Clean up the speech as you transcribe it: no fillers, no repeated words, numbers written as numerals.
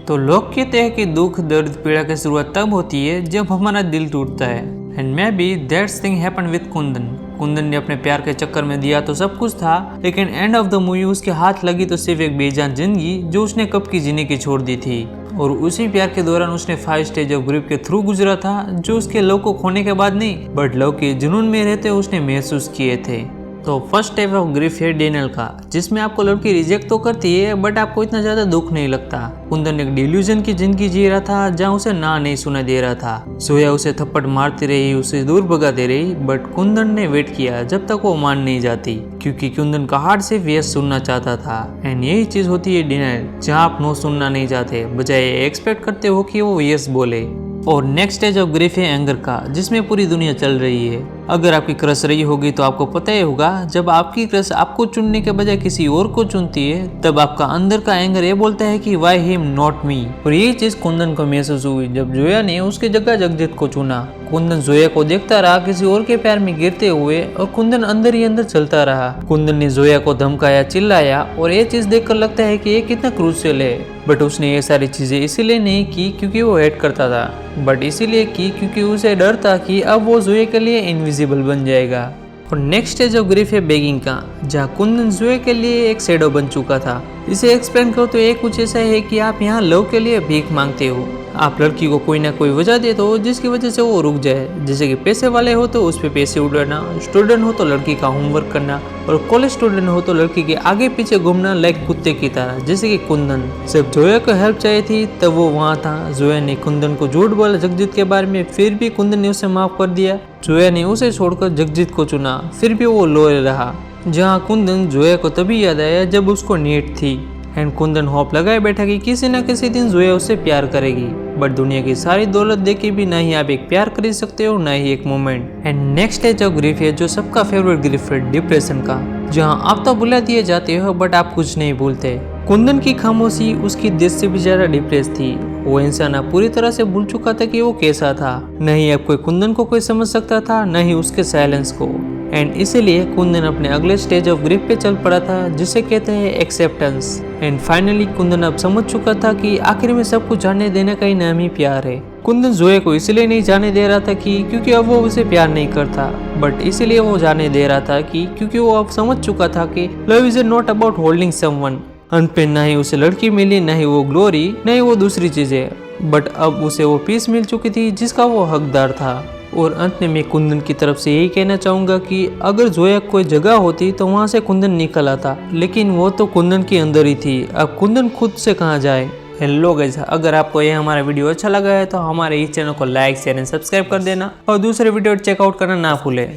तो लोग कहते हैं कि दुख दर्द पीड़ा की शुरुआत तब होती है जब हमारा दिल टूटता है। And may be that's thing happen with Kundan. Kundan ने अपने प्यार के चक्कर में दिया तो सब कुछ था, लेकिन एंड ऑफ द मूवी उसके हाथ लगी तो सिर्फ एक बेजान जिंदगी जो उसने कब की जीने की छोड़ दी थी। और उसी प्यार के दौरान उसने 5 स्टेज ऑफ ग्रिफ के थ्रू गुजरा था, जो उसके लव को खोने के बाद नहीं बट लव के जुनून में रहते उसने महसूस किए थे। तो फर्स्ट स्टेप ऑफ ग्रिफ है डेनियल का, जिसमें आपको लड़की रिजेक्ट तो करती है बट आपको इतना ज्यादा दुख नहीं लगता। कुंदन एक डिल्यूजन की जिंदगी जी रहा था जहाँ उसे ना नहीं सुना दे रहा था। जोया उसे थप्पड़ मारती रही, उसे दूर भगाती रही, बट कुंदन ने वेट किया जब तक वो मान नहीं जाती, क्योंकि कुंदन का हार्ट सिर्फ यस सुनना चाहता था। एंड यही चीज होती है डिनाइल, जहाँ आप नो सुनना नहीं चाहते, बजाय एक्सपेक्ट करते हो कि वो यस बोले। और नेक्स्ट स्टेज ऑफ ग्रिफ है एंगर का, जिसमें पूरी दुनिया चल रही है। अगर आपकी क्रश रही होगी तो आपको पता ही होगा, जब आपकी क्रश आपको चुनने के बजाय किसी और को चुनती है तब आपका अंदर का एंगर ये बोलता है कि वाई हिम नॉट मी। और यही चीज कुंदन को महसूस हुई जब जोया ने उसकी जगह जगजीत को चुना। कुंदन जोया को देखता रहा किसी और के प्यार में गिरते हुए, और कुंदन अंदर ही अंदर चलता रहा। कुंदन ने जोया को धमकाया, चिल्लाया, और ये चीज देखकर लगता है कि ये कितना क्रूशियल है। बट उसने ये सारी चीजें इसीलिए नहीं की क्योंकि वो हेट करता था, बट इसीलिए की क्योंकि उसे डर था कि अब वो जोया के लिए इनविजिबल बन जाएगा। और नेक्स्ट स्टेज ऑफ ग्रिफ है बेगिंग का, जहाँ कुंदन जोया के लिए एक शैडो बन चुका था। इसे एक्सप्लेन करो तो ये कुछ ऐसा है कि आप यहाँ लव के लिए भीख मांगते हो। आप लड़की को कोई ना कोई वजह देते हो जिसकी वजह से वो रुक जाए, जैसे कि पैसे वाले हो तो उस पे पैसे उड़ाना, स्टूडेंट हो तो लड़की का होमवर्क करना, और कॉलेज स्टूडेंट हो तो लड़की के आगे पीछे घूमना लाइक कुत्ते की तरह, जैसे कि कुंदन। जब जोया को हेल्प चाहिए थी तब वो वहाँ था। जोया ने कुंदन को झूठ बोला जगजीत के बारे में, फिर भी कुंदन ने उसे माफ कर दिया। जोया ने उसे छोड़कर जगजीत को चुना, फिर भी वो लॉयल रहा। जहाँ कुंदन जोया को तभी याद आया जब उसको नीड थी। एंड कुंदन होप लगाए बैठा कि किसी न किसी दिन जोया उससे प्यार करेगी, बट दुनिया की सारी दौलत देके भी ना ही आप एक प्यार कर सकते हो ना ही एक moment. And next stage of grief है जो सबका फेवरेट ग्रिफ है, डिप्रेशन का, जहाँ आप तो भुला दिए जाते हो बट आप कुछ नहीं भूलते। कुंदन की खामोशी उसकी देश से भी ज्यादा डिप्रेस थी। वो इंसान पूरी तरह से भूल चुका था कि वो कैसा था। नहीं अब कोई कुंदन को कोई समझ सकता था, न ही उसके साइलेंस को। एंड इसीलिए कुंदन अपने अगले स्टेज ऑफ ग्रिफ पे चल पड़ा था, जिसे कहते हैं एक्सेप्टेंस। एंड फाइनली कुंदन अब समझ चुका था कि आखिर में सब कुछ जाने देने का ही नाम ही प्यार है। कुंदन जोया को इसलिए नहीं जाने दे रहा था कि क्योंकि अब वो उसे प्यार नहीं करता, बट इसीलिए वो जाने दे रहा था कि क्योंकि वो अब समझ चुका था कि love is not about holding someone. अंत पे ना ही उसे लड़की मिली, ना ही वो ग्लोरी, ना ही वो दूसरी चीजें, बट अब उसे वो पीस मिल चुकी थी जिसका वो हकदार था। और अंत में मैं कुंदन की तरफ से यही कहना चाहूंगा कि अगर जोया कोई जगह होती तो वहां से कुंदन निकल आता, लेकिन वो तो कुंदन के अंदर ही थी। अब कुंदन खुद से कहाँ जाए। हेलो गाइस, अगर आपको ये हमारा वीडियो अच्छा लगा है तो हमारे इस चैनल को लाइक शेयर एंड सब्सक्राइब कर देना, और दूसरे वीडियो चेकआउट करना ना भूले।